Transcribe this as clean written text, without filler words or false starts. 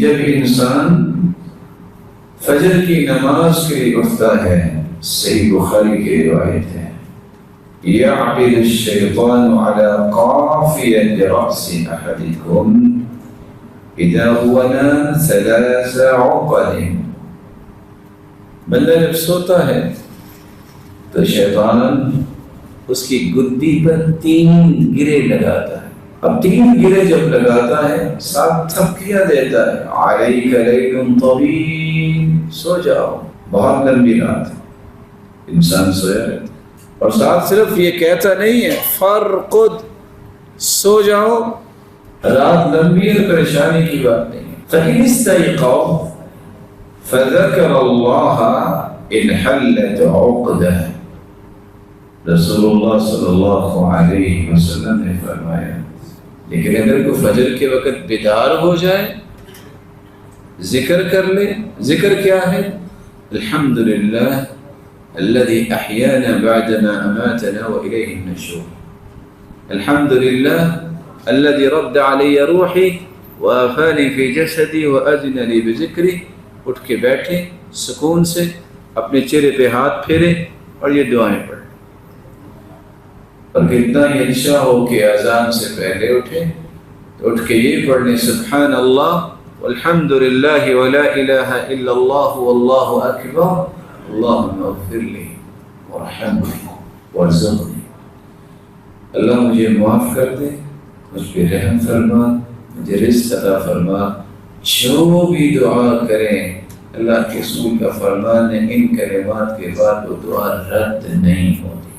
جب انسان فجر کی نماز کے لیے اٹھتا ہے، صحیح بخاری کی روایت ہے، يعقد الشيطان على قافية رأس أحدكم إذا هو نام 3 عقد. بندہ جب سوتا ہے تو شیطان اس کی گدی پر 3 گرے لگاتا ہے. اب 3 گرے جب لگاتا ہے ساتھ تھپکیاں دیتا ہے، علیک لیل طویل، سو جاؤ، بہت لمبی رات. انسان سویا رہتا اور ساتھ صرف یہ کہتا نہیں ہے فرقد، سو جاؤ، رات لمبی ہے، پریشانی کی بات نہیں ہے. فَإِنِ اسْتَيْقَظَ فَذَكَرَ اللَّهَ انْحَلَّتْ عُقْدَهُ. رسول اللہ صلی اللہ علیہ وسلم نے فرمایا لیکن اگر کوئی فجر کے وقت بیدار ہو جائے، ذکر کر لے. ذکر کیا ہے؟ الحمدللہ الذي احیانا بعدما اماتنا والیہ النشور. الحمدللہ الذي رد علی روحی وآفانی فی جسدی وأذن لی بذکری. اٹھ کے بیٹھے سکون سے، اپنے چہرے پہ ہاتھ پھیرے اور یہ دعائیں پڑھیں. اور کتنا ہی اچھا ہو کہ اذان سے پہلے اٹھے تو اٹھ کے یہ پڑھ لیں سبحان اللہ والحمد للہ ولا الہ الا اللہ واللہ اکبر اللہم اغفر لی وارحمنی وارزقنی. اللہ مجھے معاف کر دے، مجھ پہ رحم فرما، مجھے رزق عطا فرما. جو بھی دعا کریں اللہ کے رسول کا فرمان ہے ان کلمات کے بعد وہ دعا رد نہیں ہوتی.